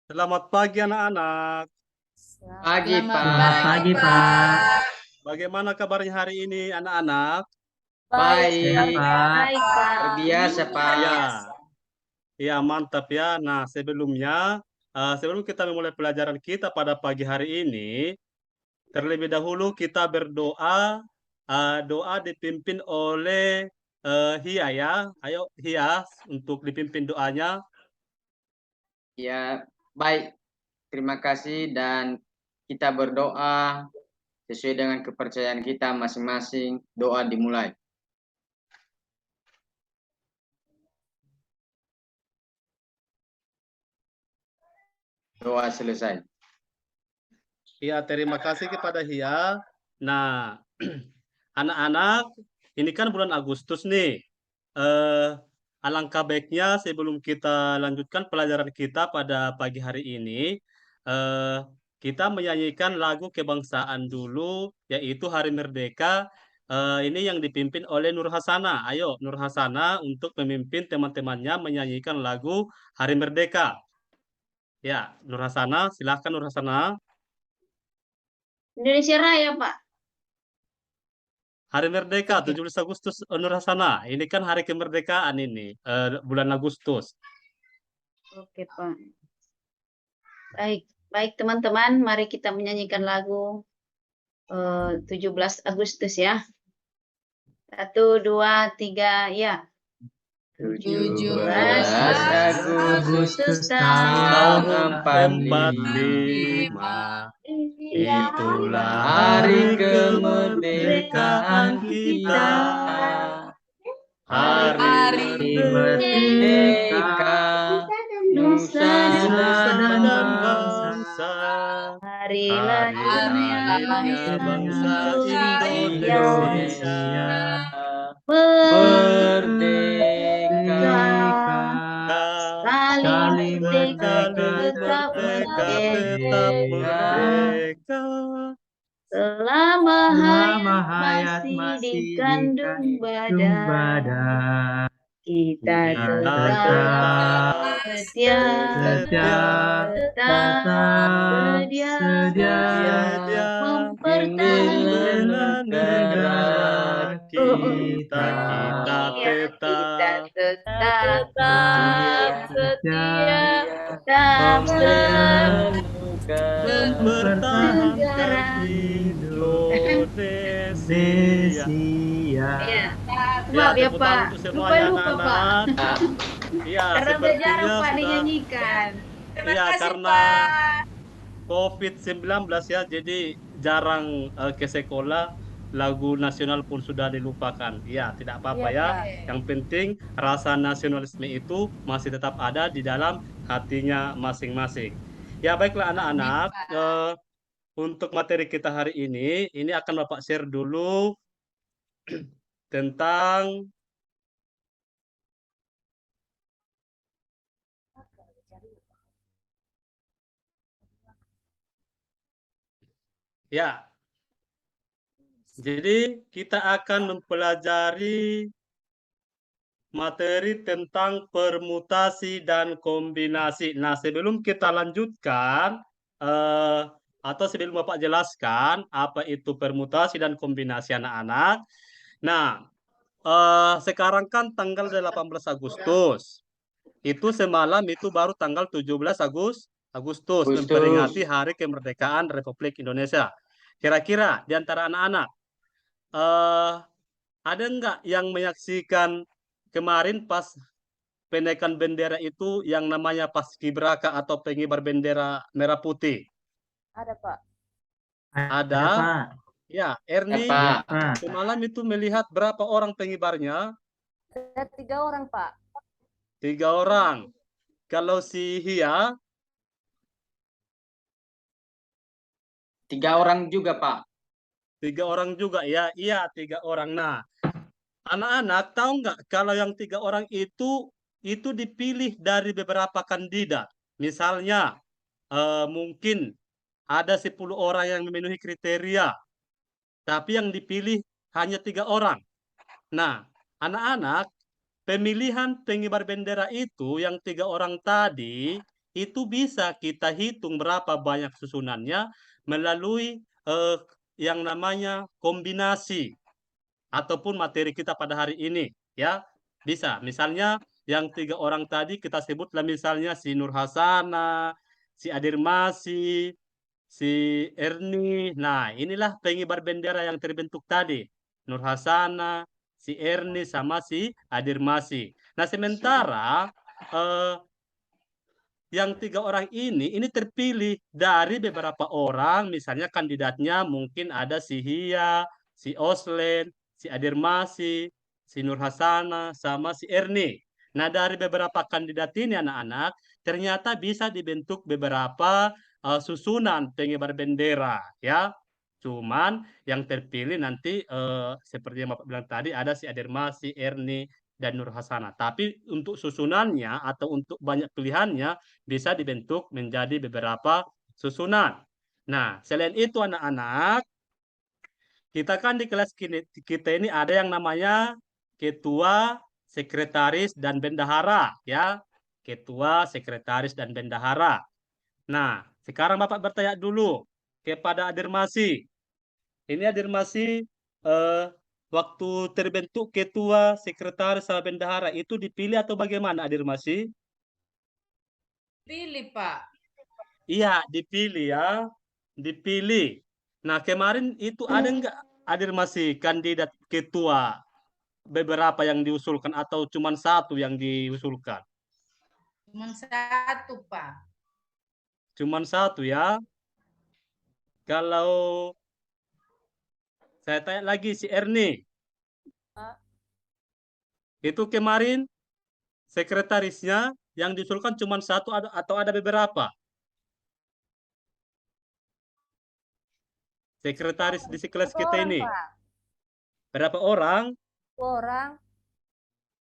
Selamat pagi anak-anak. Pagi, Selamat Pak. pagi, Pak. Bagaimana kabarnya hari ini anak-anak? Sehat, Baik. Pak. Baik, Pak. Terbiasa, Ya, Pak. ya mantap ya. Nah, sebelum kita memulai pelajaran kita pada pagi hari ini, terlebih dahulu kita berdoa. Doa dipimpin oleh Hia ya. Ayo Hia untuk dipimpin doanya. Ya, baik. Terima kasih dan kita berdoa sesuai dengan kepercayaan kita masing-masing. Doa dimulai. Doa selesai. Ya, terima kasih kepada Hia. Nah, anak-anak, ini kan bulan Agustus nih. Eh, Alangkah baiknya sebelum kita lanjutkan pelajaran kita pada pagi hari ini, eh, kita menyanyikan lagu kebangsaan dulu, yaitu Hari Merdeka. Ini yang dipimpin oleh Nur Hasana. Ayo, Nur Hasana untuk memimpin teman-temannya menyanyikan lagu Hari Merdeka. Ya, Nur Hasana, silahkan Nur Hasana. Indonesia Raya, Pak. Hari Merdeka, Oke. 17 Agustus, Nur Hasana. Ini kan hari kemerdekaan ini, bulan Agustus. Oke, Pak. Baik, baik teman-teman, mari kita menyanyikan lagu 17 Agustus ya. 1, 2, 3, ya. 17 Agustus Tahun tahun 45, itulah hari hari kemerdekaan kemerdekaan kita. Hari merdeka, nusa dan dan bangsa. Hari Hari lahirnya bangsa Indonesia. merdeka. Sekali merdeka, tetap Merdeka, merdeka. tetap merdeka. Selama Selama hayat masih dikandung badan, kita tetap setia, tetap sedia mempertahankan negara kita, kita kita tetap tetap setia, tetap mempertahankan Indonesia. Iya. Ya, Maaf ya tepuk Pak, tangan untuk semuanya lupa Pak. anak-anak. Iya, Karena udah jarang sepertinya Pak sudah. dinyanyikan. Iya, karena COVID-19 ya, jadi jarang ke sekolah, lagu nasional pun sudah dilupakan. Ya, tidak apa-apa ya. Yang penting rasa nasionalisme itu masih tetap ada di dalam hatinya masing-masing. Ya, baiklah anak-anak, untuk materi kita hari ini akan Bapak share dulu tentang ya. Jadi kita akan mempelajari materi tentang permutasi dan kombinasi. Nah, sebelum kita lanjutkan atau sebelum Bapak jelaskan apa itu permutasi dan kombinasi anak-anak. Nah, sekarang kan tanggal 18 Agustus. Itu semalam itu baru tanggal 17 Agustus memperingati Hari Kemerdekaan Republik Indonesia. Kira-kira di antara anak-anak ada nggak yang menyaksikan kemarin pas penaikan bendera itu yang namanya Paskibraka atau pengibar bendera merah putih? Ada Pak. Ada? Pak. Ya, Erni Pak. semalam itu melihat berapa orang pengibarnya? Ada 3 orang Pak. 3 orang. Kalau si Hia? 3 orang juga, Pak. 3 orang juga ya? Iya, 3 orang. Nah, anak-anak tahu nggak kalau yang 3 orang itu dipilih dari beberapa kandidat. Misalnya, mungkin ada 10 orang yang memenuhi kriteria, tapi yang dipilih hanya 3 orang. Nah, anak-anak, pemilihan pengibar bendera itu yang 3 orang tadi, itu bisa kita hitung berapa banyak susunannya melalui yang namanya kombinasi ataupun materi kita pada hari ini, ya. Bisa, misalnya yang 3 orang tadi kita sebutlah misalnya si Nur Hasana, si Adirmasi, si Erni. Nah, inilah pengibar bendera yang terbentuk tadi. Nur Hasana, si Erni, sama si Adirmasi. Nah, sementara eh, yang 3 orang ini terpilih dari beberapa orang, misalnya kandidatnya mungkin ada si Hia, si Oslen, si Adirmasi, si Nur Hasana, sama si Erni. Nah, dari beberapa kandidat ini anak-anak, ternyata bisa dibentuk beberapa susunan pengibar bendera, ya. Cuman yang terpilih nanti seperti yang Bapak bilang tadi ada si Adirmasi, Erni, dan Nur Hasana. Tapi untuk susunannya atau untuk banyak pilihannya bisa dibentuk menjadi beberapa susunan. Nah, selain itu anak-anak, kita kan di kelas kita ini ada yang namanya ketua, sekretaris, dan bendahara, ya. Ketua, sekretaris, dan bendahara. Nah, sekarang Bapak bertanya dulu kepada Adirmasi. Ini Adirmasi waktu terbentuk ketua, sekretaris, sama bendahara itu dipilih atau bagaimana Adirmasi? Pilih, Pak. Iya, dipilih ya. Dipilih. Nah, kemarin itu ada nggak Adirmasi kandidat ketua beberapa yang diusulkan atau cuma satu yang diusulkan? Cuma satu, Pak. Cuma satu ya. Kalau saya tanya lagi si Erni, Pak. itu kemarin sekretarisnya yang diusulkan cuma satu atau ada beberapa? Sekretaris di kelas Berapa kita orang, ini. Pak? Berapa orang? 2 orang.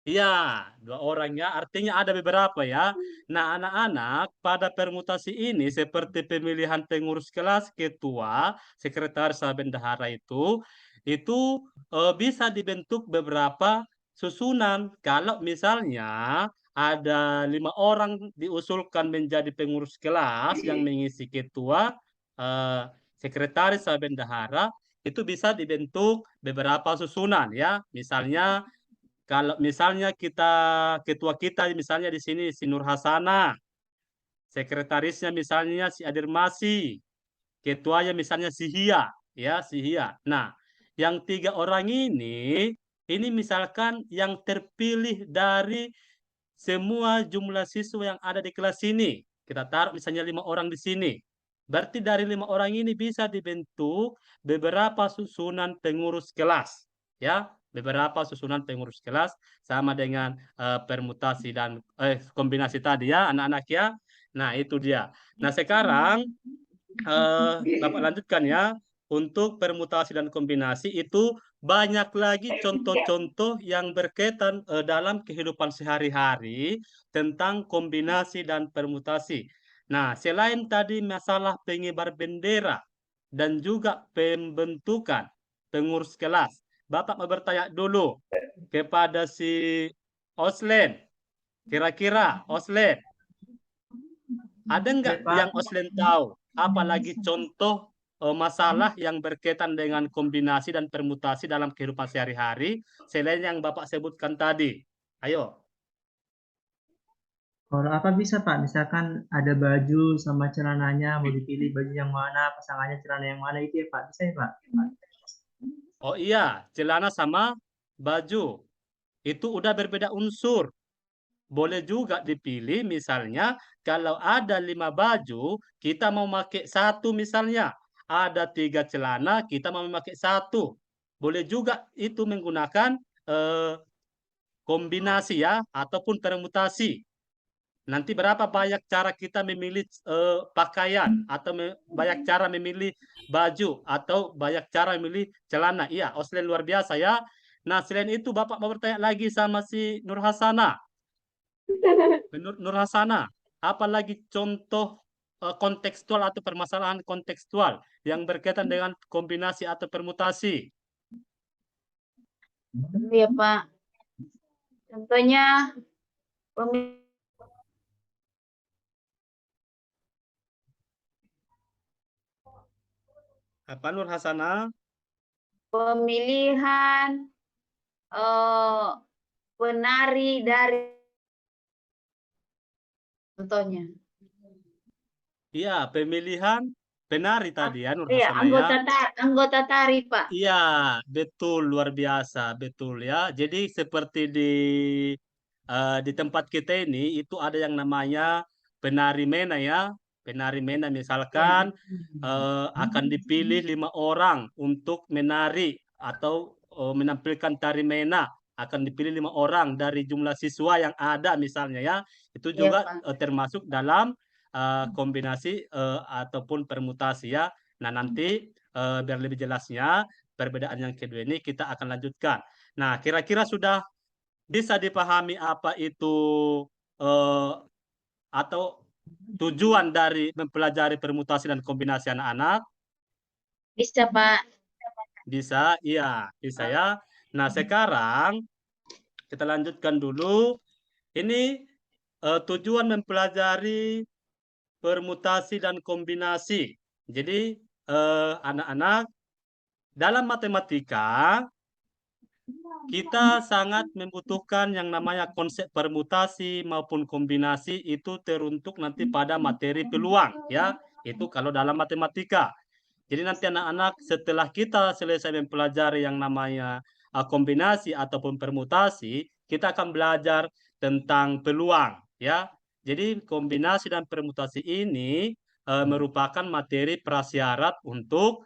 Iya, 2 orang ya. Artinya ada beberapa ya. Nah, anak-anak pada permutasi ini seperti pemilihan pengurus kelas, ketua, sekretaris, sama bendahara itu bisa dibentuk beberapa susunan. Kalau misalnya ada 5 orang diusulkan menjadi pengurus kelas yang mengisi ketua, eh, sekretaris, sama bendahara, itu bisa dibentuk beberapa susunan ya. Misalnya kalau misalnya ketua kita misalnya di sini si Nur Hasana, sekretarisnya misalnya si Adirmasi, ketuanya misalnya si Hia, ya si Hia. Nah, yang 3 orang ini misalkan yang terpilih dari semua jumlah siswa yang ada di kelas ini. Kita taruh misalnya 5 orang di sini. Berarti dari 5 orang ini bisa dibentuk beberapa susunan pengurus kelas. Ya, beberapa susunan pengurus kelas sama dengan permutasi dan kombinasi tadi ya anak-anak ya. Nah, itu dia. Nah, sekarang Bapak lanjutkan ya. Untuk permutasi dan kombinasi itu banyak lagi contoh-contoh yang berkaitan dalam kehidupan sehari-hari tentang kombinasi dan permutasi. Nah, selain tadi masalah pengibar bendera dan juga pembentukan pengurus kelas, Bapak mau bertanya dulu kepada si Oslen. Kira-kira Oslen, ada nggak Pak. yang Oslen tahu? Apalagi contoh masalah yang berkaitan dengan kombinasi dan permutasi dalam kehidupan sehari-hari selain yang Bapak sebutkan tadi. Ayo. Kalau apa bisa Pak? Misalkan ada baju sama celananya, mau dipilih baju yang mana, pasangannya celana yang mana itu ya Pak? Bisa ya Pak? Oh iya, celana sama baju. Itu udah berbeda unsur. Boleh juga dipilih misalnya kalau ada 5 baju, kita mau pakai satu misalnya. Ada 3 celana, kita mau memakai satu. Boleh juga itu menggunakan kombinasi ya, ataupun permutasi. Nanti berapa banyak cara kita memilih pakaian atau banyak cara memilih baju atau banyak cara memilih celana. Iya, Oslen luar biasa ya. Nah, selain itu Bapak mau bertanya lagi sama si Nur Hasana. Nur Hasana, apalagi contoh kontekstual atau permasalahan kontekstual yang berkaitan dengan kombinasi atau permutasi? Iya, Pak. Contohnya Apa Nur Hasanah? Pemilihan penari dari contohnya. Iya, pemilihan penari tadi ya Nur Iya, Hasanah ya. anggota tari, Pak. Iya, betul, luar biasa, betul ya. Jadi seperti di tempat kita ini itu ada yang namanya penari mena ya. Penari mena misalkan akan dipilih 5 orang untuk menari atau menampilkan tari mena. Akan dipilih 5 orang dari jumlah siswa yang ada misalnya ya. Itu Iya, juga Pak. termasuk dalam kombinasi ataupun permutasi ya. Nah nanti biar lebih jelasnya perbedaan yang kedua ini kita akan lanjutkan. Nah, kira-kira sudah bisa dipahami apa itu eh, atau tujuan dari mempelajari permutasi dan kombinasi anak-anak? Bisa, Pak. Bisa? Iya, bisa ya. Nah, sekarang kita lanjutkan dulu. Ini tujuan mempelajari permutasi dan kombinasi. Jadi, anak-anak, dalam matematika kita sangat membutuhkan yang namanya konsep permutasi maupun kombinasi itu teruntuk nanti pada materi peluang ya. Itu kalau dalam matematika. Jadi nanti anak-anak setelah kita selesai mempelajari yang namanya kombinasi ataupun permutasi, kita akan belajar tentang peluang ya. Jadi kombinasi dan permutasi ini merupakan materi prasyarat untuk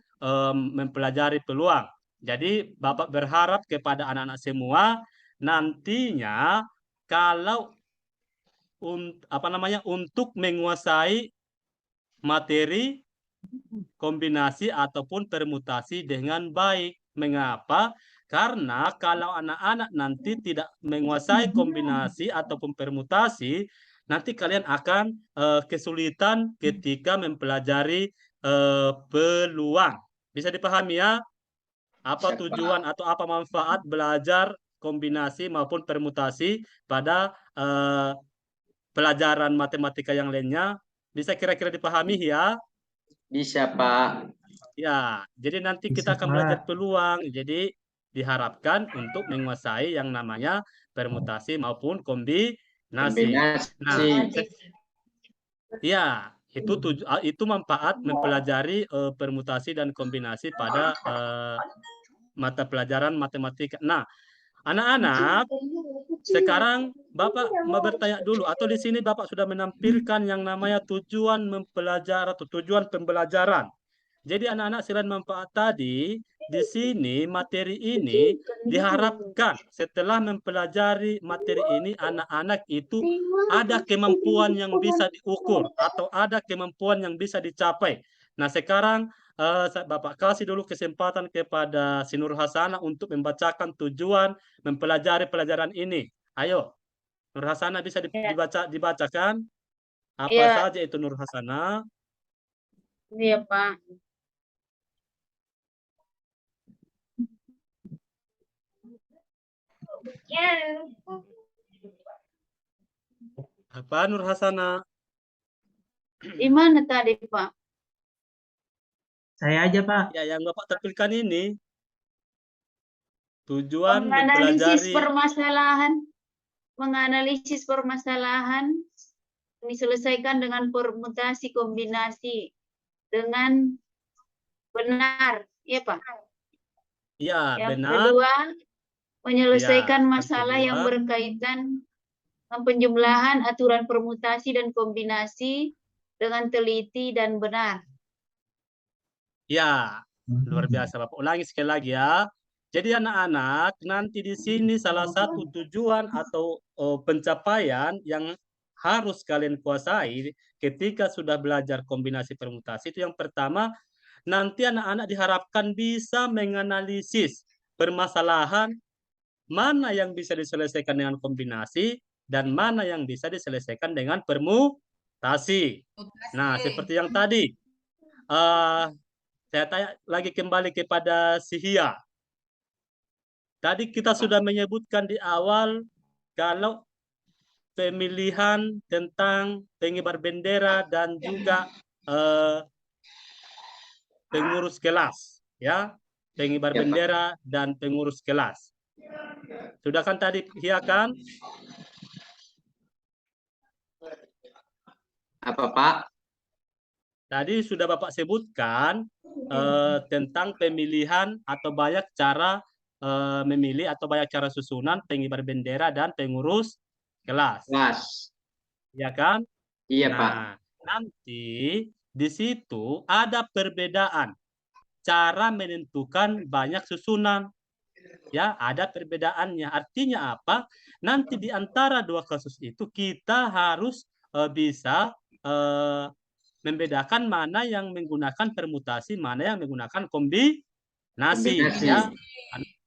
mempelajari peluang. Jadi Bapak berharap kepada anak-anak semua nantinya kalau untuk menguasai materi kombinasi ataupun permutasi dengan baik. Mengapa? Karena kalau anak-anak nanti tidak menguasai kombinasi ataupun permutasi, nanti kalian akan kesulitan ketika mempelajari peluang. Bisa dipahami ya? Apa Siap, tujuan Pak. atau apa manfaat belajar kombinasi maupun permutasi pada pelajaran matematika yang lainnya? Bisa kira-kira dipahami ya? Bisa, Pak. Ya, jadi nanti Bisa, kita akan belajar Pak. peluang. Jadi diharapkan untuk menguasai yang namanya permutasi maupun kombinasi. Nah, Kombinasi. ya, itu manfaat mempelajari permutasi dan kombinasi pada mata pelajaran matematika. Nah, anak-anak, sekarang Bapak mau bertanya dulu atau di sini Bapak sudah menampilkan yang namanya tujuan mempelajari atau tujuan pembelajaran. Jadi anak-anak selain manfaat tadi, di sini materi ini diharapkan setelah mempelajari materi ini anak-anak itu ada kemampuan yang bisa diukur atau ada kemampuan yang bisa dicapai. Nah, sekarang Bapak kasih dulu kesempatan kepada si Nur Hasanah untuk membacakan tujuan mempelajari pelajaran ini. Ayo, Nur Hasanah bisa dibacakan apa Iya, saja itu Nur Hasanah? iya, Pak. Apa Nur Hasanah? Di mana tadi, Pak? Saya aja, Pak. Ya, yang Bapak tampilkan ini tujuan Menganalisis mempelajari. permasalahan diselesaikan dengan permutasi kombinasi dengan benar, ya Pak. Ya, Yang benar. kedua, menyelesaikan Ya, yang masalah yang kedua. berkaitan dengan penjumlahan aturan permutasi dan kombinasi dengan teliti dan benar. Ya, luar biasa Bapak. Ulangi sekali lagi ya. Jadi anak-anak, nanti di sini salah satu tujuan atau pencapaian yang harus kalian kuasai ketika sudah belajar kombinasi permutasi itu yang pertama, nanti anak-anak diharapkan bisa menganalisis permasalahan mana yang bisa diselesaikan dengan kombinasi dan mana yang bisa diselesaikan dengan permutasi. Nah, seperti yang tadi, saya tanya lagi kembali kepada si Hia. Tadi kita sudah menyebutkan di awal kalau pemilihan tentang pengibar bendera dan juga pengurus kelas, ya, pengibar Ya, Pak. bendera dan pengurus kelas. Sudah kan tadi ya kan? Apa, Pak? Tadi sudah Bapak sebutkan tentang pemilihan atau banyak cara memilih atau banyak cara susunan pengibar bendera dan pengurus kelas, Kelas. ya kan? Iya, Pak. Nah, nanti di situ ada perbedaan cara menentukan banyak susunan. Ya, ada perbedaannya. Artinya apa? Nanti di antara dua kasus itu kita harus bisa membedakan mana yang menggunakan permutasi, mana yang menggunakan kombinasi, Kombinasi. ya.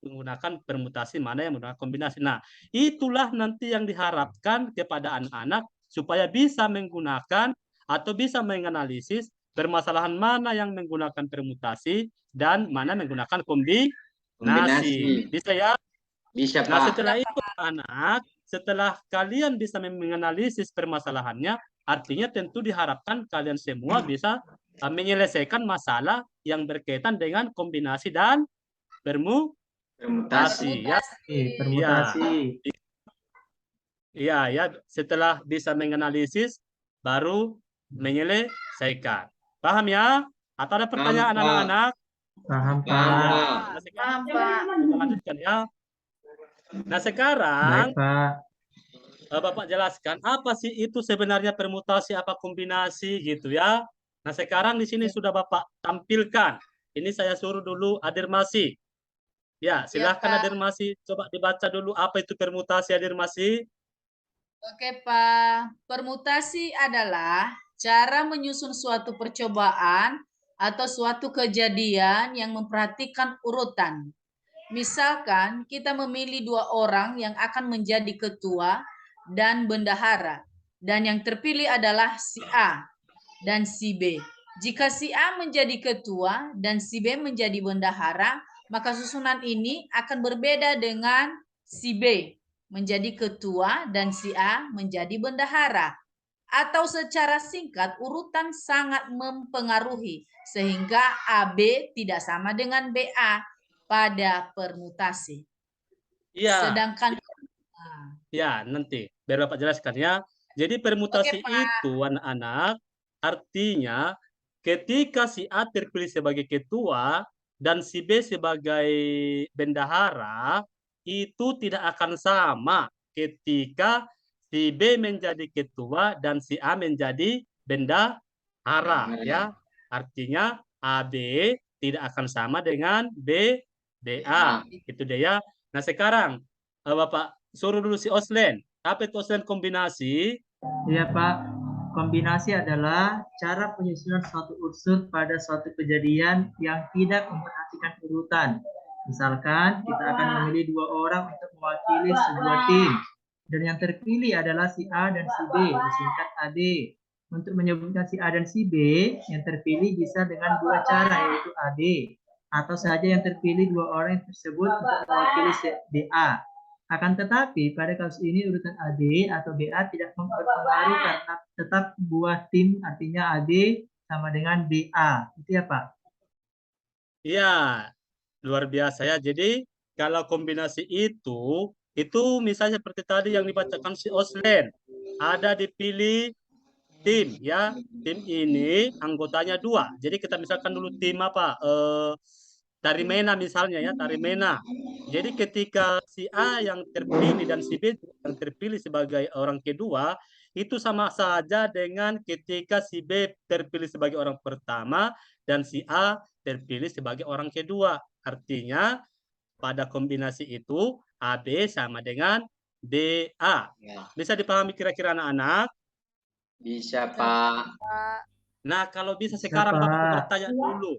Menggunakan permutasi, mana yang menggunakan kombinasi. Nah, itulah nanti yang diharapkan kepada anak-anak supaya bisa menggunakan atau bisa menganalisis permasalahan mana yang menggunakan permutasi dan mana menggunakan kombinasi. Kombinasi. Bisa ya? Bisa, Nah, Pak. setelah itu anak, setelah kalian bisa menganalisis permasalahannya, artinya tentu diharapkan kalian semua bisa menyelesaikan masalah yang berkaitan dengan kombinasi dan Permutasi. permutasi, ya. Permutasi. Iya, ya. Setelah bisa menganalisis, baru menyelesaikan. Paham ya? Atau ada pertanyaan Paham, Pak. anak-anak? Paham, Paham, Pak. Pak. Nah, sekarang Paham, Pak. kita lanjutkan ya. Nah, sekarang Baik, Pak. Bapak jelaskan apa sih itu sebenarnya permutasi apa kombinasi gitu ya. Nah, sekarang di sini sudah Bapak tampilkan. Ini saya suruh dulu Adirmasi. Ya, silahkan Pak. Adirmasi. Coba dibaca dulu apa itu permutasi Adirmasi. Oke, Pak. Permutasi adalah cara menyusun suatu percobaan atau suatu kejadian yang memperhatikan urutan. Misalkan kita memilih 2 orang yang akan menjadi ketua dan bendahara, dan yang terpilih adalah si A dan si B. Jika si A menjadi ketua dan si B menjadi bendahara, maka susunan ini akan berbeda dengan si B menjadi ketua dan si A menjadi bendahara. Atau secara singkat, urutan sangat mempengaruhi sehingga AB tidak sama dengan BA pada permutasi. Iya. Sedangkan Ya, nanti biar Bapak jelaskan ya. Jadi permutasi Oke, Pak. itu anak-anak artinya ketika si A terpilih sebagai ketua dan si B sebagai bendahara itu tidak akan sama ketika si B menjadi ketua dan si A menjadi bendahara ya. Artinya AB tidak akan sama dengan BA. Itu dia ya. Nah, sekarang Bapak suruh dulu si Oslen. Apa itu Oslen kombinasi? Iya, Pak. Kombinasi adalah cara penyusunan suatu unsur pada suatu kejadian yang tidak memperhatikan urutan. Misalkan kita akan memilih 2 orang untuk mewakili sebuah tim. Dan yang terpilih adalah si A dan si B, disingkat AD. Untuk menyebutkan si A dan si B, yang terpilih bisa dengan 2 cara, yaitu AD. Atau saja yang terpilih 2 orang tersebut untuk mewakili si BA. Akan tetapi pada kasus ini urutan AD atau BA tidak berpengaruh karena tetap buah tim, artinya AD sama dengan BA. Itu ya, Pak? Iya, luar biasa ya. Jadi kalau kombinasi itu misalnya seperti tadi yang dibacakan si Oslen. Ada dipilih tim ya. Tim ini anggotanya 2. Jadi kita misalkan dulu tim apa? Tarimena misalnya ya, Tarimena. Jadi ketika si A yang terpilih dan si B yang terpilih sebagai orang kedua, itu sama saja dengan ketika si B terpilih sebagai orang pertama dan si A terpilih sebagai orang kedua. Artinya pada kombinasi itu AB sama dengan BA. Bisa dipahami kira-kira anak-anak? Bisa, Pak. Nah, kalau bisa Bisa, sekarang Bapak Pak. bertanya dulu.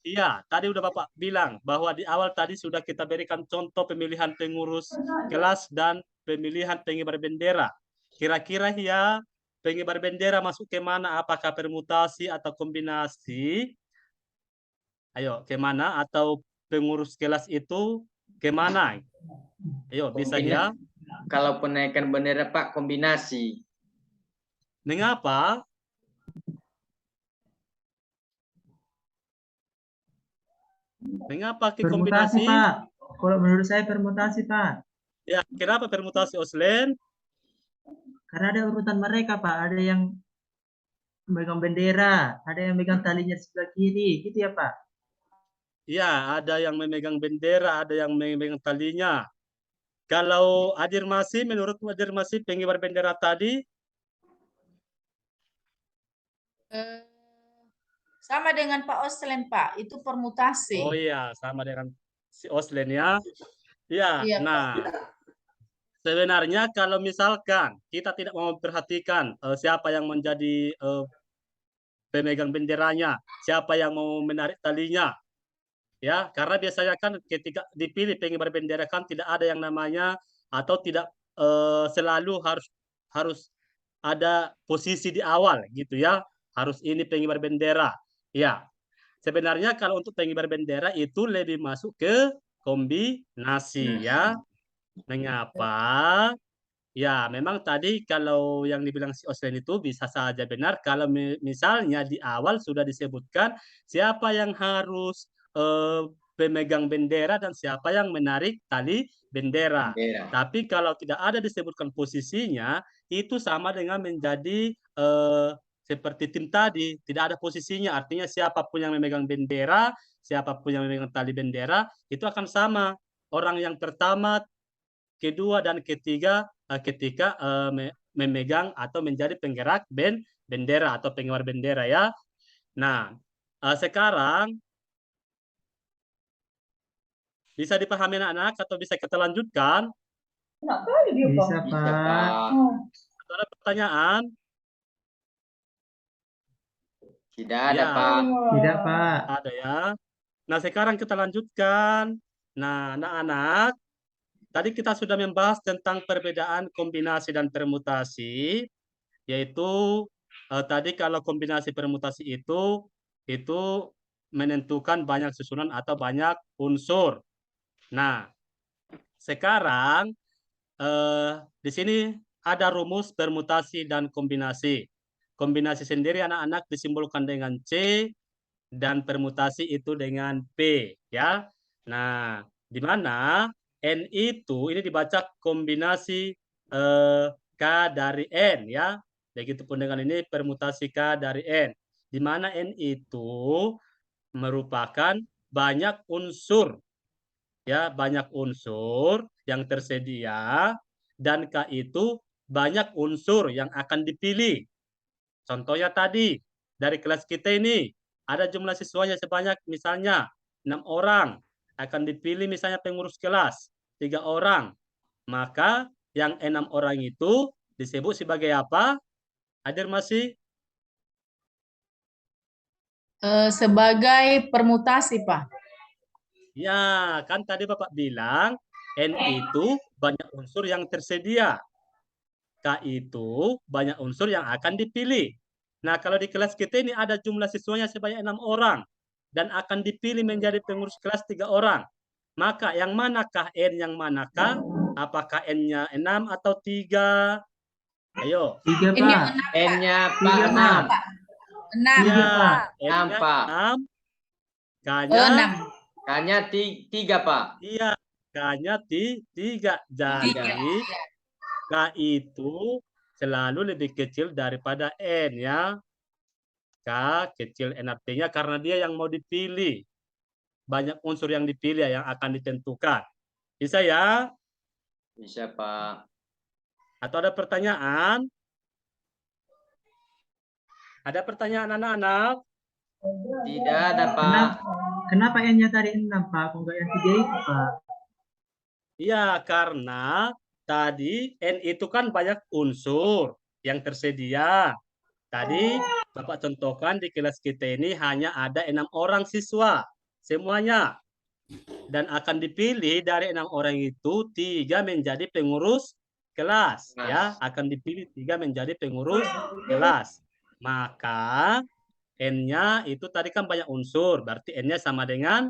Iya, tadi udah Bapak bilang bahwa di awal tadi sudah kita berikan contoh pemilihan pengurus kelas dan pemilihan pengibar bendera. Kira-kira ya, pengibar bendera masuk ke mana? Apakah permutasi atau kombinasi? Ayo, ke mana? Atau pengurus kelas itu ke mana? Ayo, bisa ya? Kalau penaikan bendera, Pak, kombinasi. Mengapa? Mengapa ke Permutasi, kombinasi? Pak. Kalau menurut saya permutasi, Pak. Ya, kenapa permutasi Oslen? Karena ada urutan mereka, Pak. Ada yang memegang bendera, ada yang megang talinya di sebelah kiri, gitu ya, Pak. Ya, ada yang memegang bendera, ada yang memegang talinya. Kalau afirmasi, menurut afirmasi pengibar bendera tadi, Eh, sama dengan Pak Oslen, Pak. Itu permutasi. oh iya, sama dengan si Oslen ya. Ya, Iya, Pak. nah, sebenarnya kalau misalkan kita tidak mau memperhatikan siapa yang menjadi pemegang benderanya, siapa yang mau menarik talinya, ya, karena biasanya kan ketika dipilih pengibar bendera kan tidak ada yang namanya atau tidak selalu harus ada posisi di awal gitu ya, harus ini pengibar bendera. Ya, sebenarnya kalau untuk pengibar bendera itu lebih masuk ke kombinasi ya. Mengapa? Ya, memang tadi kalau yang dibilang si Oslen itu bisa saja benar kalau misalnya di awal sudah disebutkan siapa yang harus pemegang bendera dan siapa yang menarik tali bendera. Bendera. Tapi kalau tidak ada disebutkan posisinya, itu sama dengan menjadi seperti tim tadi, tidak ada posisinya. Artinya siapapun yang memegang bendera, siapapun yang memegang tali bendera, itu akan sama. Orang yang pertama, kedua, dan ketiga ketika memegang atau menjadi penggerak bendera atau pengibar bendera ya. Nah, sekarang bisa dipahami anak-anak atau bisa kita lanjutkan? Bisa, Bisa, Pak. Pak. Atau ada pertanyaan? Tidak ada, Ya. Pak. Tidak, Pak. Ada ya. Nah, sekarang kita lanjutkan. Nah, anak-anak, tadi kita sudah membahas tentang perbedaan kombinasi dan permutasi, yaitu tadi kalau kombinasi permutasi itu menentukan banyak susunan atau banyak unsur. Nah, sekarang di sini ada rumus permutasi dan kombinasi. Kombinasi sendiri anak-anak disimbolkan dengan C dan permutasi itu dengan P ya. Nah, di mana N itu ini dibaca kombinasi K dari N ya. Begitupun dengan ini permutasi K dari N. Di mana N itu merupakan banyak unsur ya, banyak unsur yang tersedia, dan K itu banyak unsur yang akan dipilih. Contohnya tadi dari kelas kita ini ada jumlah siswanya sebanyak misalnya 6 orang, akan dipilih misalnya pengurus kelas 3 orang. Maka yang 6 orang itu disebut sebagai apa? Hadir masih? Sebagai permutasi, Pak. Ya, kan tadi Bapak bilang N itu banyak unsur yang tersedia. K itu banyak unsur yang akan dipilih. Nah, kalau di kelas kita ini ada jumlah siswanya sebanyak 6 orang dan akan dipilih menjadi pengurus kelas 3 orang. Maka yang manakah N, yang manakah? Apakah N-nya 6 atau 3? Ayo. 3, Ini Pak. N-nya, Pak, Tiga, 6. 6. Tiga, Pak. N-nya 6, Pak. 6. K-nya 6. K-nya 3, Pak. iya, K-nya 3. Jadi K itu selalu lebih kecil daripada N ya. K kecil N artinya karena dia yang mau dipilih. Banyak unsur yang dipilih yang akan ditentukan. Bisa ya? Bisa, Pak. Atau ada pertanyaan? Ada pertanyaan anak-anak? Tidak ada, Pak. Kenapa N-nya tadi 6, Pak? Kok nggak yang 3 itu, Pak? Iya, karena tadi N itu kan banyak unsur yang tersedia. Tadi Bapak contohkan di kelas kita ini hanya ada 6 orang siswa semuanya. Dan akan dipilih dari 6 orang itu 3 menjadi pengurus kelas. Ya, akan dipilih 3 menjadi pengurus kelas. Maka N-nya itu tadi kan banyak unsur, berarti N-nya sama dengan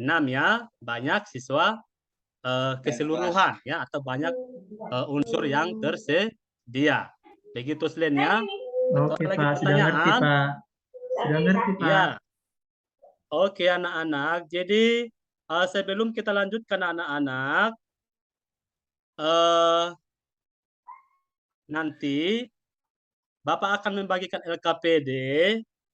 6 ya, banyak siswa keseluruhan ya, atau banyak unsur yang tersedia. Begitu Slen ya. Oke, Pak. Sudah ngerti, Pak. Sudah ngerti, Pak. Ya. Oke, anak-anak. Jadi sebelum kita lanjutkan anak-anak, nanti Bapak akan membagikan LKPD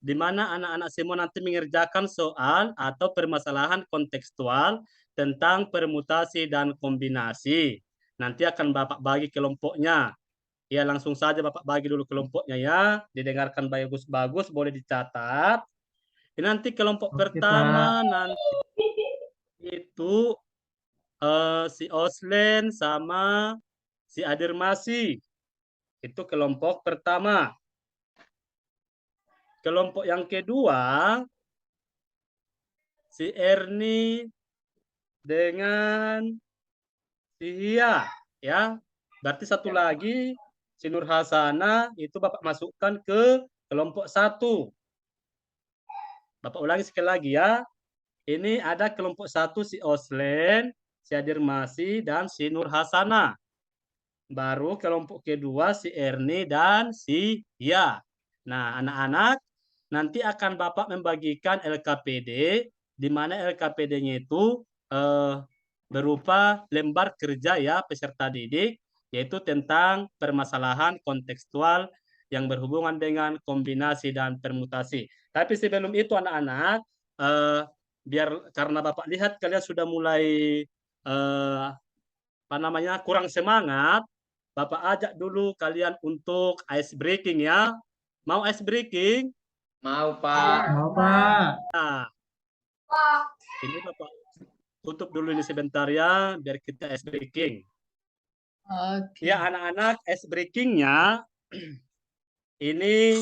di mana anak-anak semua nanti mengerjakan soal atau permasalahan kontekstual tentang permutasi dan kombinasi. Nanti akan Bapak bagi kelompoknya. Ya, langsung saja Bapak bagi dulu kelompoknya ya. Didengarkan bagus-bagus, boleh dicatat. Nanti kelompok Oke, pertama Pak. nanti itu si Oslen sama si Adirmasi. Itu kelompok pertama. Kelompok yang kedua, si Erni dengan si Hia. Ya, berarti satu lagi, si Nur Hasana, itu Bapak masukkan ke kelompok 1. Bapak ulangi sekali lagi ya. Ini ada kelompok 1 si Oslen, si Adirmasi, dan si Nur Hasana. Baru kelompok kedua si Erni dan si Hia. Nah, anak-anak, nanti akan Bapak membagikan LKPD, di mana LKPD-nya itu berupa lembar kerja ya peserta didik, yaitu tentang permasalahan kontekstual yang berhubungan dengan kombinasi dan permutasi. Tapi sebelum itu anak-anak, biar karena Bapak lihat kalian sudah mulai kurang semangat, Bapak ajak dulu kalian untuk ice breaking ya. Mau ice breaking? Mau, Pak. Mau, Pak. Nah, ini Bapak tutup dulu ini sebentar ya, biar kita ice breaking. Oke. Ya, anak-anak, ice breaking-nya ini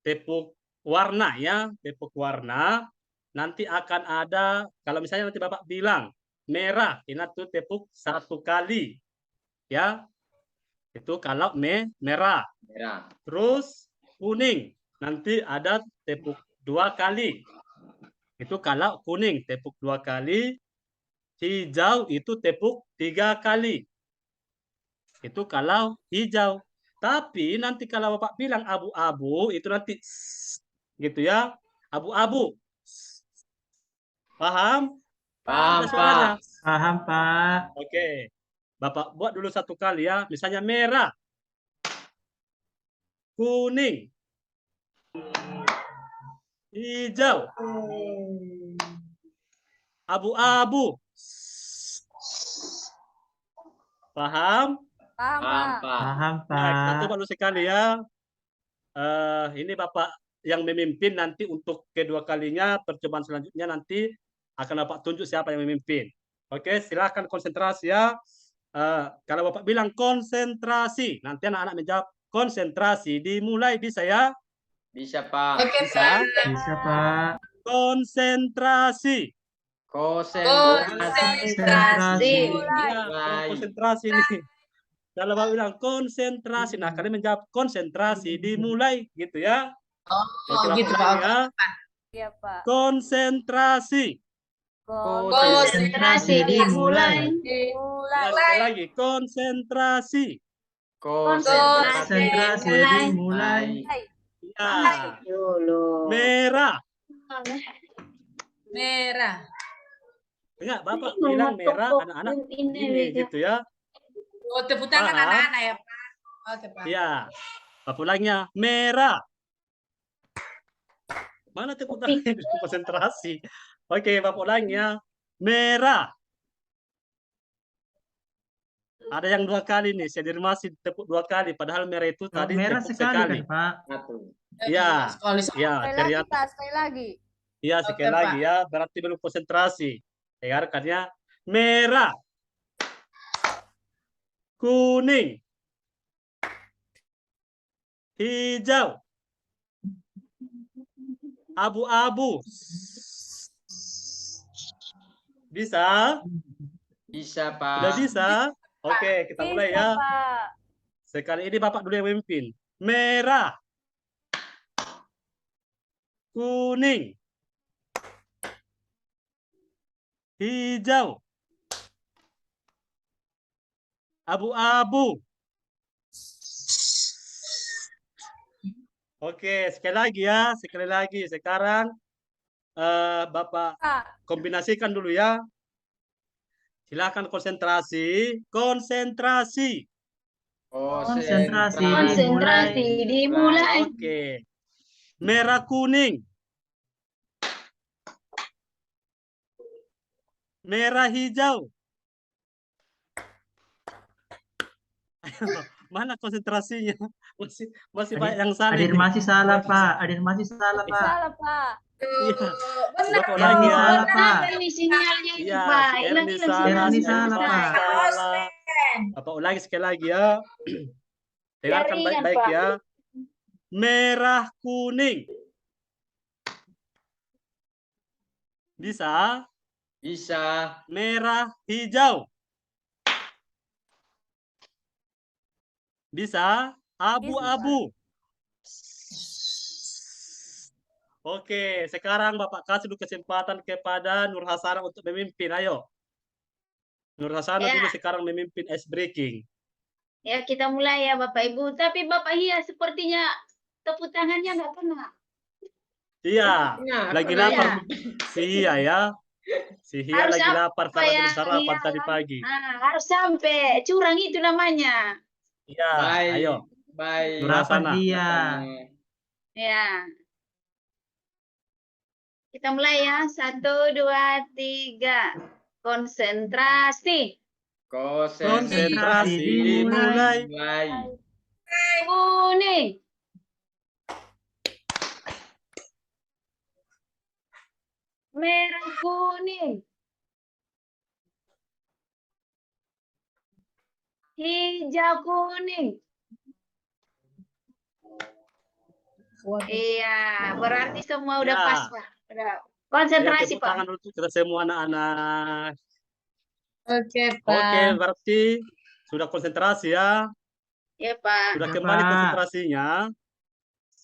tepuk warna ya, tepuk warna. Nanti akan ada, kalau misalnya nanti Bapak bilang merah, ini tuh tepuk 1 kali. Ya, itu kalau merah. Merah. Terus kuning, nanti ada tepuk 2 kali. Itu kalau kuning, tepuk 2 kali. Hijau itu tepuk 3 kali. Itu kalau hijau. Tapi nanti kalau Bapak bilang abu-abu, itu nanti gitu ya. Abu-abu. Paham? Paham, Ada suaranya. Pak. Paham, Pak. Oke. Bapak buat dulu 1 kali ya. Misalnya merah. Kuning. Hijau. Abu-abu. Paham? Paham, Paham, Pak. Pak. Paham, Nah, kita Pak. coba dulu sekali ya. Ini Bapak yang memimpin nanti untuk kedua kalinya, percobaan selanjutnya nanti akan Bapak tunjuk siapa yang memimpin. Oke, silakan konsentrasi ya. Kalau Bapak bilang konsentrasi, nanti anak-anak menjawab konsentrasi. Dimulai bisa ya? Bisa, Pak. Oke, Bisa. Pak. Bisa, Pak. Konsentrasi. Konsentrasi. Konsentrasi. Ya, konsentrasi nih. Kalau Bapak bilang konsentrasi, nah kalian menjawab konsentrasi. Dimulai gitu ya. Oh, gitu, Pak. Ya. Iya, Pak. Konsentrasi. Konsentrasi dimulai. Mulai. Sekali lagi, konsentrasi. Konsentrasi dimulai. Ya. Dulu. Merah. Merah. Enggak, Bapak bilang merah, anak-anak ini gitu ya. Oh, tepuk tangan Paham? anak-anak ya, Pak. Oke, Pak. Ya. Bapak ulangnya, merah. Mana tepuk tangan? Konsentrasi. Oke, Bapak ulangnya, merah. Ada yang 2 kali nih, saya masih tepuk 2 kali, padahal merah itu tadi Merah tepuk sekali sekali. kan, Pak? Satu. Ya, Sekali. ya, Sekali lagi, ternyata. Pak. Sekali lagi. Ya, sekali Oke, lagi Pak. ya, berarti belum konsentrasi. Dengarkannya, merah, kuning, hijau, abu-abu. Bisa? Bisa, Sudah Pak. bisa? Oke, kita mulai Bisa, ya. Pak. Sekali ini Bapak dulu yang memimpin. Merah, kuning, hijau, abu-abu. Oke, sekali lagi ya, sekali lagi. Sekarang Bapak Pak. kombinasikan dulu ya. Silakan konsentrasi, konsentrasi. Konsentrasi Konsentrasi dimulai. Oke. Merah kuning. Merah hijau. Mana konsentrasinya? Masih banyak yang salah Adir ini. masih salah, Pak. Adir masih salah, Pak. Salah, Pak. Iya. Benar Bapak Erni lagi ya. salah, Pak. Apa ini sinyalnya ini, Iya, Pak? si Erni Hilang-hilang salah, Erni si salah, Erni Pak. salah. Bapak ulangi sekali lagi ya. Dengarkan Jaringan, baik-baik Pak. ya. Merah kuning. Bisa? Bisa. Merah hijau. Bisa? Abu-abu. Oke, sekarang Bapak kasih dulu kesempatan kepada Nur Hasanah untuk memimpin. Ayo. Nur Hasanah Ya. dulu sekarang memimpin ice breaking. Ya, kita mulai ya, Bapak Ibu. Tapi Bapak Hia sepertinya tepuk tangannya nggak kena. Iya, Nah, lagi pernah lapar ya. si Hia ya. Si Hia Harus lagi lapar apa karena ya, belum sarapan Hia? tadi pagi. Nah, harus sampai curang itu namanya. Iya, Baik. ayo. Baik. Nur Berapa Hasanah. dia? Ya. Kita mulai ya. 1, 2, 3. Konsentrasi. Konsentrasi dimulai. dimulai. Kuning. Merah kuning. Hijau kuning. Iya, berarti semua udah Ya. pas, Pak. Udah. Ya, Konsentrasi, tepuk Pak. tangan untuk kita semua anak-anak. Oke, Oke, Pak. berarti sudah konsentrasi ya. Ya, Pak. Sudah Ya, kembali Pak. konsentrasinya.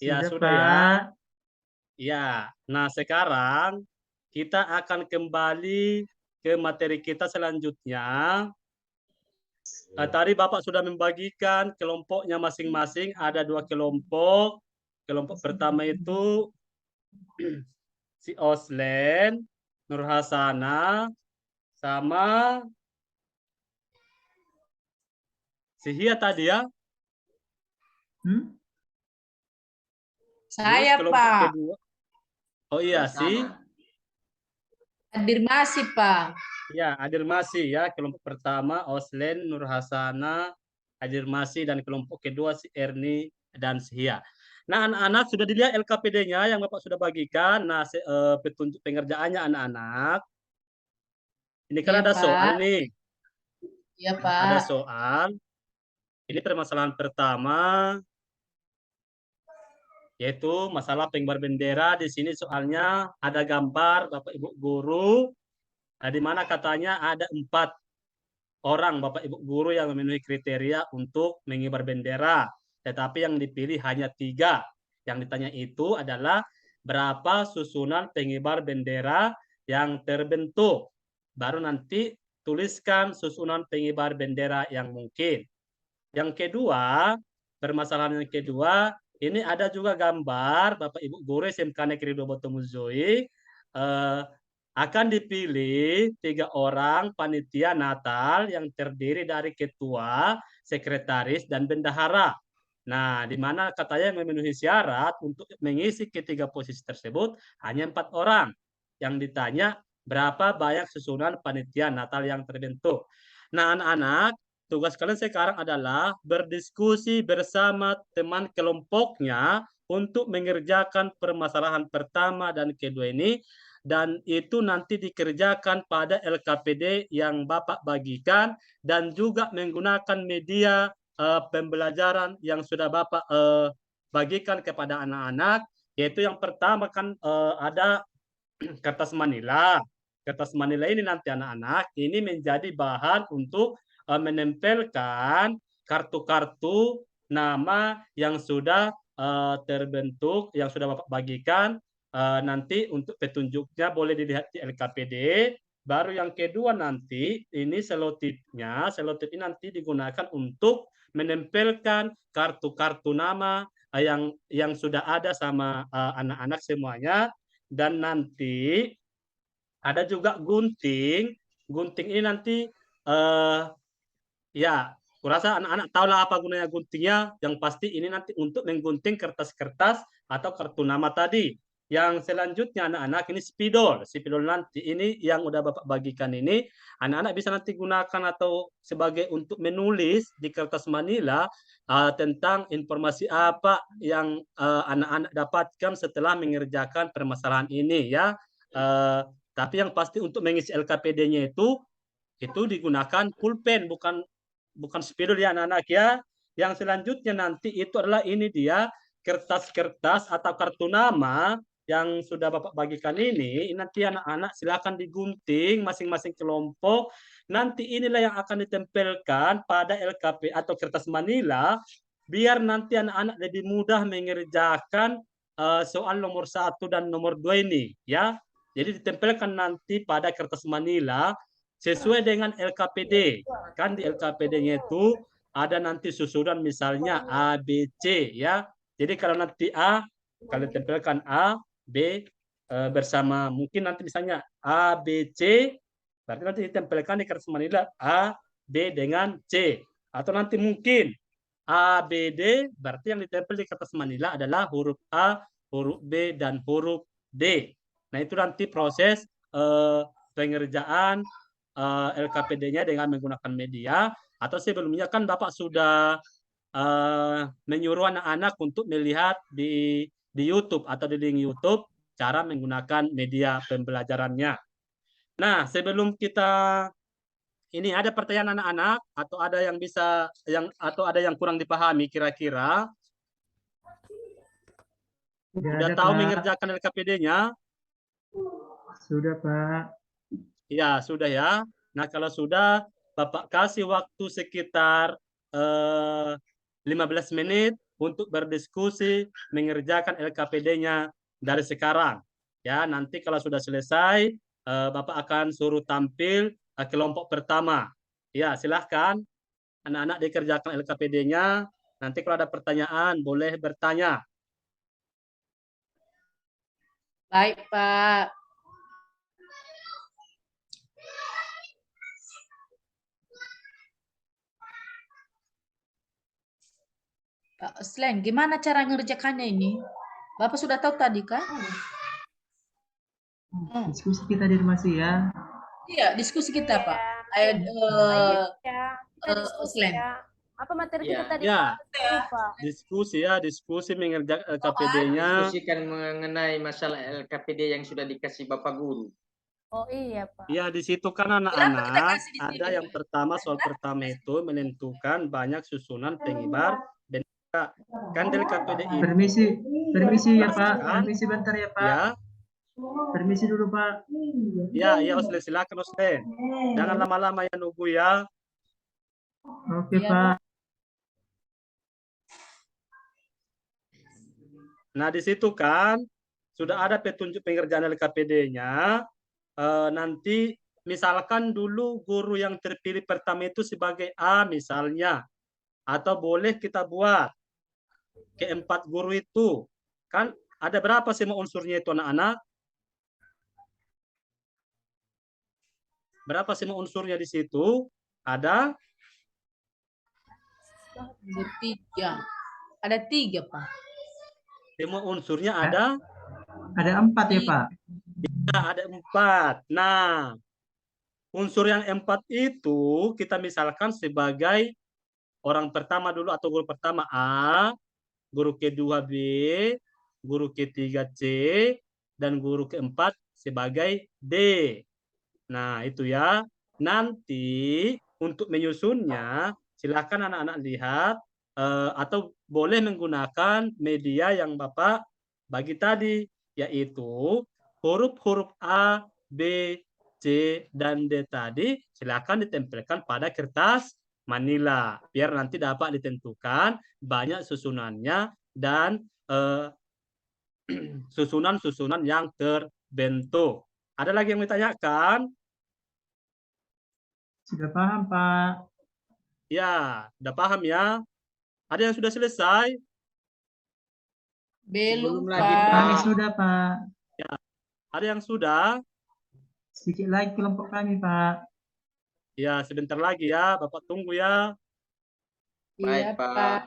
Ya, sudah ya. Pak. Ya, nah sekarang kita akan kembali ke materi kita selanjutnya. Tadi Bapak sudah membagikan kelompoknya masing-masing. Ada 2 kelompok. Kelompok pertama itu si Oslen, Nur Hasanah, sama si Hia tadi ya. Hmm? Saya, Terus kelompok Pak. kedua. Oh iya sih. Afirmasi, Pak. Ya, Adirmasi ya. Kelompok pertama Oslen, Nur Hasanah, Adirmasi, dan kelompok kedua si Erni dan si Hia. Nah, anak-anak sudah dilihat LKPD-nya yang Bapak sudah bagikan. Nah, petunjuk pengerjaannya anak-anak. Ini kan Iya, ada Pak. soal nih. Iya, Ada Pak. soal. Ini permasalahan pertama, yaitu masalah pengibar bendera. Di sini soalnya ada gambar Bapak Ibu guru, di mana katanya ada 4 orang Bapak Ibu guru yang memenuhi kriteria untuk mengibar bendera. Tetapi yang dipilih hanya 3. Yang ditanya itu adalah berapa susunan pengibar bendera yang terbentuk. Baru nanti tuliskan susunan pengibar bendera yang mungkin. Yang kedua, permasalahan yang kedua, ini ada juga gambar Bapak Ibu guru SMK Negeri 2 Botomuzoi, akan dipilih 3 orang panitia Natal yang terdiri dari ketua, sekretaris, dan bendahara. Nah, di mana katanya yang memenuhi syarat untuk mengisi ketiga posisi tersebut hanya 4 orang. Yang ditanya berapa banyak susunan panitia Natal yang terbentuk. Nah, anak-anak, tugas kalian sekarang adalah berdiskusi bersama teman kelompoknya untuk mengerjakan permasalahan pertama dan kedua ini, dan itu nanti dikerjakan pada LKPD yang Bapak bagikan dan juga menggunakan media pembelajaran yang sudah Bapak bagikan kepada anak-anak, yaitu yang pertama kan ada kertas Manila. Kertas Manila ini nanti anak-anak ini menjadi bahan untuk menempelkan kartu-kartu nama yang sudah terbentuk, yang sudah Bapak bagikan. Nanti untuk petunjuknya boleh dilihat di LKPD. Baru yang kedua nanti ini selotipnya, selotip ini nanti digunakan untuk menempelkan kartu-kartu nama yang sudah ada sama anak-anak semuanya. Dan nanti ada juga gunting. Gunting ini nanti ya, kurasa anak-anak tahu lah apa gunanya guntingnya. Yang pasti ini nanti untuk menggunting kertas-kertas atau kartu nama tadi. Yang selanjutnya anak-anak ini spidol. Spidol nanti ini yang udah Bapak bagikan ini, anak-anak bisa nanti gunakan atau sebagai untuk menulis di kertas manila tentang informasi apa yang anak-anak dapatkan setelah mengerjakan permasalahan ini ya. Tapi yang pasti untuk mengisi LKPD-nya itu digunakan pulpen, bukan spidol ya anak-anak ya. Yang selanjutnya nanti itu adalah ini dia kertas-kertas atau kartu nama yang sudah Bapak bagikan ini. Nanti anak-anak silakan digunting masing-masing kelompok. Nanti inilah yang akan ditempelkan pada LKP atau kertas manila biar nanti anak-anak lebih mudah mengerjakan soal nomor 1 dan nomor 2 ini ya. Jadi ditempelkan nanti pada kertas manila sesuai dengan LKPD. Kan di LKPD-nya itu ada nanti susunan misalnya A, B, C ya. Jadi kalau nanti A, kalau ditempelkan A, B bersama mungkin nanti misalnya A, B, C, berarti nanti ditempelkan di kertas manila A, B dengan C. Atau nanti mungkin A, B, D, berarti yang ditempel di kertas manila adalah huruf A, huruf B, dan huruf D. Nah itu nanti proses pengerjaan LKPD-nya dengan menggunakan media. Atau sebelumnya kan Bapak sudah menyuruh anak-anak untuk melihat di YouTube atau di link YouTube cara menggunakan media pembelajarannya. Nah, sebelum kita ini ada pertanyaan anak-anak atau ada yang bisa atau ada yang kurang dipahami kira-kira? Sudah tahu Pak. mengerjakan LKPD-nya? Sudah, Pak. Ya, sudah ya. Nah, kalau sudah, Bapak kasih waktu sekitar 15 menit untuk berdiskusi mengerjakan LKPD-nya dari sekarang. Ya, nanti kalau sudah selesai, Bapak akan suruh tampil kelompok pertama. Ya, silahkan anak-anak dikerjakan LKPD-nya. Nanti kalau ada pertanyaan, boleh bertanya. Baik, Pak. Pak Slen, gimana cara ngerjakannya ini? Bapak sudah tahu tadi kan? Diskusi kita di rumah sih ya. Iya, diskusi kita, Pak. Baik ya, kita diskusi Slen. ya. Apa materi kita Ya. tadi, Ya, Pak? diskusi mengerjakan LKPD-nya. Diskusikan mengenai masalah LKPD yang sudah dikasih Bapak Guru. Oh iya, Pak. Ya, di situ kan Berapa kita anak-anak kasih di ada sini? yang pertama, soal pertama itu menentukan banyak susunan pengibar bendera. Kan dari KPD ini. Permisi ya Pak, Kan? permisi bentar ya Pak. Ya, Permisi dulu Pak. ya, Oslen, silakan Oslen. Jangan lama-lama ya nunggu ya. Oke Ya, Pak. Nah, di situ kan sudah ada petunjuk pengerjaan LKPD-nya. Nanti misalkan dulu guru yang terpilih pertama itu sebagai A misalnya. Atau boleh kita buat keempat guru itu. Kan ada berapa semua unsurnya itu anak-anak? Berapa semua unsurnya di situ? Ada? Ada tiga, Pak. Semua unsurnya ada? Ada 4 ya Pak? Ya, ada 4. Nah, unsur yang 4 itu kita misalkan sebagai orang pertama dulu atau guru pertama A, guru kedua B, guru ketiga C, dan guru keempat sebagai D. Nah, itu ya. Nanti untuk menyusunnya, silakan anak-anak lihat atau boleh menggunakan media yang Bapak bagi tadi, yaitu huruf-huruf A, B, C, dan D tadi silakan ditempelkan pada kertas manila, biar nanti dapat ditentukan banyak susunannya dan susunan-susunan yang terbentuk. Ada lagi yang ditanyakan? Sudah paham Pak. Ya, udah paham ya? Ada yang sudah selesai? Belum, Belum lagi, Pak. Kami Pak. sudah, Pak. Ada yang sudah? Sedikit lagi kelompok kami, Pak. Ya, sebentar lagi ya. Bapak tunggu ya. Iya, Baik, Pak. Pak.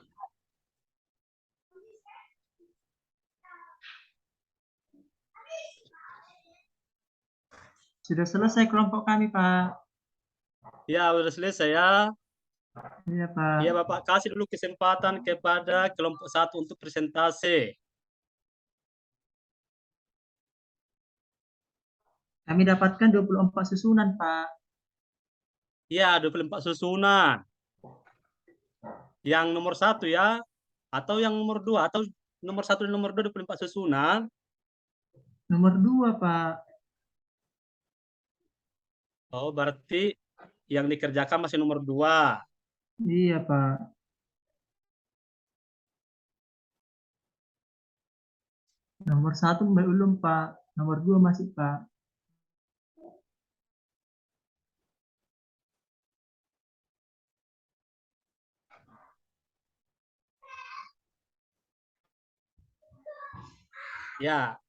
Sudah selesai kelompok kami, Pak. Ya, sudah selesai ya. Iya, Pak. Ya, Bapak kasih dulu kesempatan kepada kelompok 1 untuk presentasi. Kami dapatkan 24 susunan, Pak. Ya, 24 susunan. Yang nomor 1 ya, atau yang nomor 2, atau nomor 1 dan nomor 2 24 susunan. Nomor 2, Pak. Oh, berarti yang dikerjakan masih nomor 2. Iya, Pak. Nomor 1 belum, Pak. Nomor 2 masih, Pak. Ya.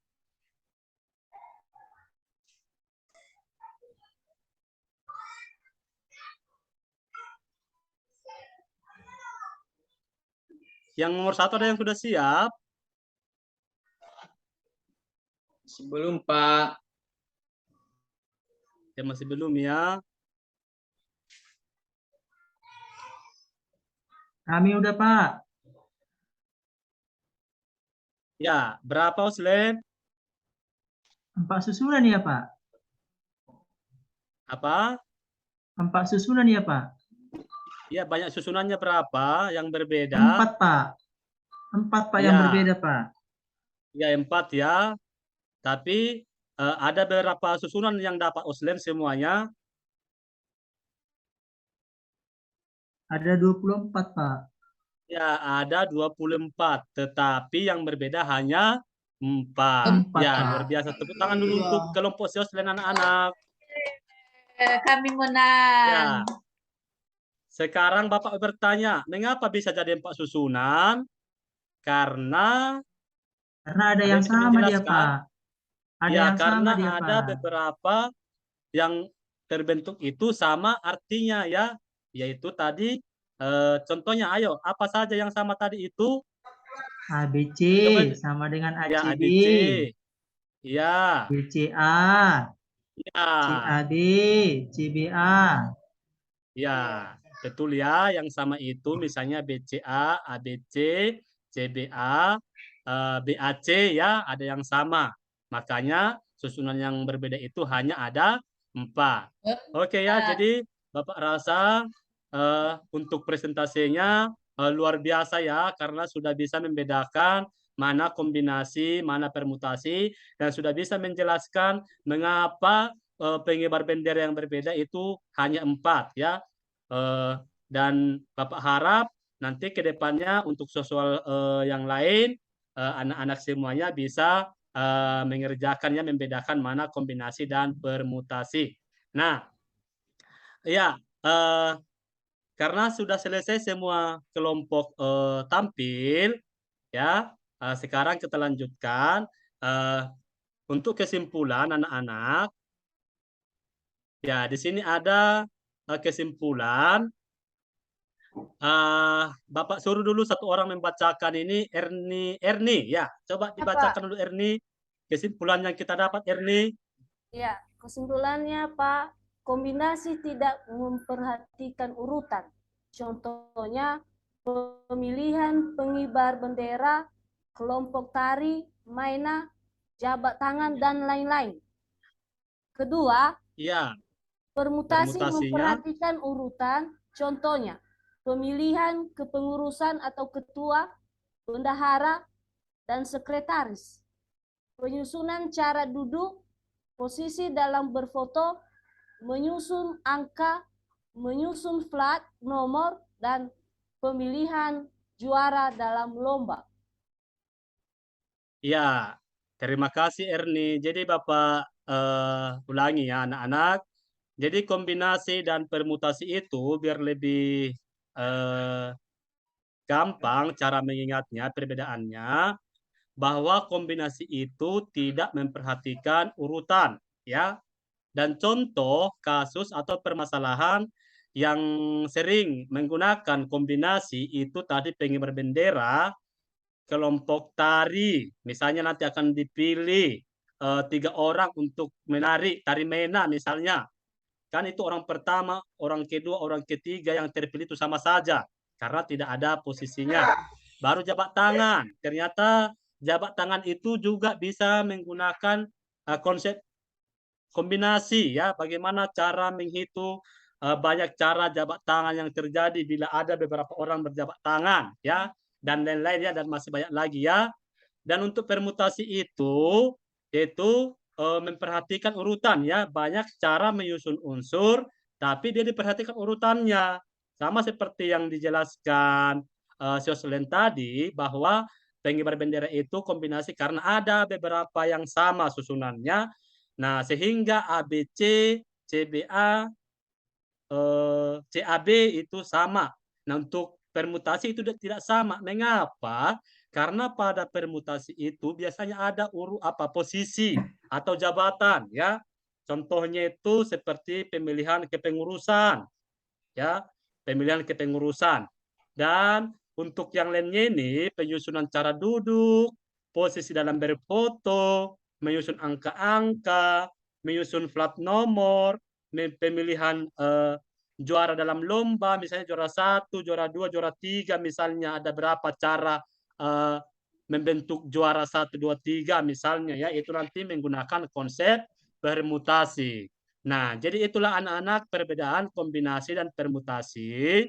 Yang nomor 1 ada yang sudah siap? Sebelum, Pak. Ya, masih belum ya. Kami udah, Pak. Ya, berapa Oslen? 4 susunan ya, Pak? Apa? 4 susunan ya, Pak? Ya, banyak susunannya berapa yang berbeda? 4, Pak. 4, Pak, yang Ya. berbeda, Pak. Ya, 4 ya. Tapi ada beberapa susunan yang dapat Oslen semuanya. Ada 24, Pak. Ya, ada 24, tetapi yang berbeda hanya 4. 4, Ya, Pak. luar biasa. Tepuk tangan dulu untuk kelompok si Oslen anak-anak. Kami menang. Ya. Sekarang Bapak bertanya, mengapa bisa jadi 4 susunan? Karena Ada ada yang bisa sama dia, menjelaskan? Pak. Ada Ya, yang karena sama dia, ada Pak. beberapa yang terbentuk itu sama artinya ya, yaitu tadi contohnya, ayo, apa saja yang sama tadi itu? ABC Coba, sama dengan ya, ACB. ABC. Ya, BCA. ya, CAB. CBA. ya, betul ya. Yang sama itu misalnya BCA, ABC, CBA, BAC ya, ada yang sama. Makanya susunan yang berbeda itu hanya ada 4. Oke ya, jadi Bapak rasa untuk presentasinya luar biasa ya, karena sudah bisa membedakan mana kombinasi, mana permutasi, dan sudah bisa menjelaskan mengapa pengibar bendera yang berbeda itu hanya 4 ya. Dan Bapak harap nanti ke depannya untuk soal yang lain, anak-anak semuanya bisa mengerjakannya, membedakan mana kombinasi dan permutasi. Nah, ya, karena sudah selesai semua kelompok tampil, ya, sekarang kita lanjutkan untuk kesimpulan anak-anak. Ya, di sini ada kesimpulan. Bapak suruh dulu satu orang membacakan ini, Erni, ya, coba dibacakan dulu Erni kesimpulan yang kita dapat, Erni. Ya, kesimpulannya Pak, kombinasi tidak memperhatikan urutan. Contohnya pemilihan pengibar bendera, kelompok tari, maina, jabat tangan, dan lain-lain. Kedua, Ya, permutasi permutasinya. memperhatikan urutan, contohnya pemilihan kepengurusan atau ketua, bendahara, dan sekretaris. Penyusunan cara duduk, posisi dalam berfoto, menyusun angka, menyusun plat nomor, dan pemilihan juara dalam lomba. Ya, terima kasih Erni. Jadi Bapak ulangi ya anak-anak. Jadi kombinasi dan permutasi itu biar lebih gampang cara mengingatnya, perbedaannya. bahwa kombinasi itu tidak memperhatikan urutan, ya. Dan contoh kasus atau permasalahan yang sering menggunakan kombinasi itu tadi pengibar bendera, kelompok tari, misalnya nanti akan dipilih 3 orang untuk menari tari MENA misalnya. Kan itu orang pertama, orang kedua, orang ketiga yang terpilih itu sama saja karena tidak ada posisinya. Baru jabat tangan, ternyata jabat tangan itu juga bisa menggunakan konsep kombinasi ya, bagaimana cara menghitung banyak cara jabat tangan yang terjadi bila ada beberapa orang berjabat tangan ya, dan lain-lain ya, dan masih banyak lagi ya. Dan untuk permutasi itu memperhatikan urutan ya, banyak cara menyusun unsur tapi dia diperhatikan urutannya. Sama seperti yang dijelaskan Soslen tadi bahwa pengibar bendera itu kombinasi karena ada beberapa yang sama susunannya. Nah, sehingga ABC, CBA, CAB itu sama. Nah, untuk permutasi itu tidak sama. Mengapa? Karena pada permutasi itu biasanya ada posisi atau jabatan ya. Contohnya itu seperti pemilihan kepengurusan ya, pemilihan kepengurusan. Dan untuk yang lainnya ini penyusunan cara duduk, posisi dalam berfoto, menyusun angka-angka, menyusun plat nomor, pemilihan juara dalam lomba, misalnya juara 1, juara 2, juara 3, misalnya ada berapa cara membentuk juara 1, 2, 3 misalnya ya, itu nanti menggunakan konsep permutasi. Nah, jadi itulah anak-anak perbedaan kombinasi dan permutasi.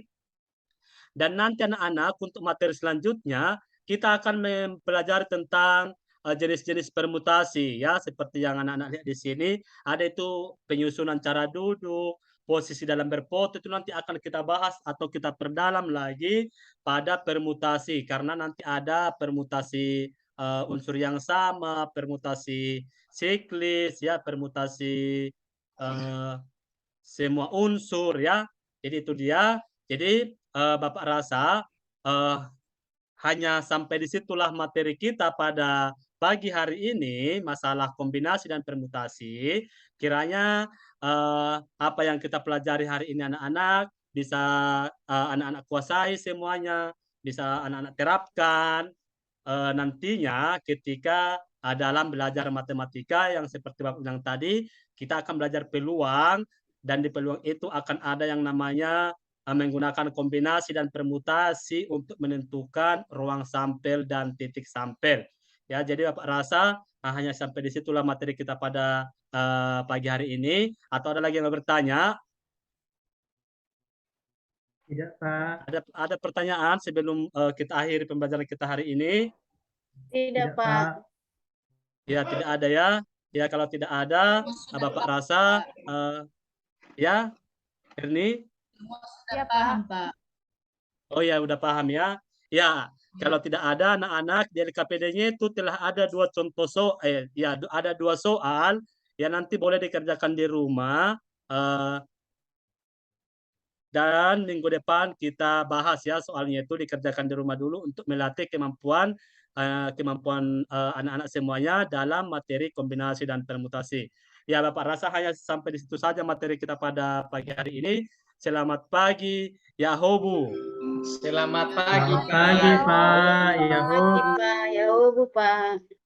Dan nanti anak-anak untuk materi selanjutnya kita akan mempelajari tentang jenis-jenis permutasi ya, seperti yang anak-anak lihat di sini, ada itu penyusunan cara duduk, posisi dalam berfoto, itu nanti akan kita bahas atau kita perdalam lagi pada permutasi, karena nanti ada permutasi unsur yang sama, permutasi siklis ya, permutasi semua unsur ya. Jadi itu dia. Jadi Bapak rasa hanya sampai disitulah materi kita pada pagi hari ini, masalah kombinasi dan permutasi. Kiranya apa yang kita pelajari hari ini anak-anak bisa anak-anak kuasai semuanya, bisa anak-anak terapkan nantinya ketika dalam belajar matematika yang seperti Bapak bilang tadi, kita akan belajar peluang, dan di peluang itu akan ada yang namanya menggunakan kombinasi dan permutasi untuk menentukan ruang sampel dan titik sampel. Ya, jadi Bapak rasa hanya sampai disitulah materi kita pada pagi hari ini. Atau ada lagi yang mau bertanya? Tidak, Pak. Ada pertanyaan sebelum kita akhiri pembelajaran kita hari ini? Tidak, Pak. Ya, tidak ada ya. Ya, kalau tidak ada, Bapak rasa ya, Erni? Sudah paham, Pak. Oh ya, udah paham ya. Ya, kalau tidak ada anak-anak di LKPD-nya itu telah ada ada 2 soal ya, nanti boleh dikerjakan di rumah dan minggu depan kita bahas ya soalnya itu dikerjakan di rumah dulu untuk melatih kemampuan anak-anak semuanya dalam materi kombinasi dan permutasi. Ya, Bapak rasa hanya sampai di situ saja materi kita pada pagi hari ini. Selamat pagi, Yahobu. Selamat pagi, Selamat pagi, Pak. Selamat pagi, Pak. Ya, Pak.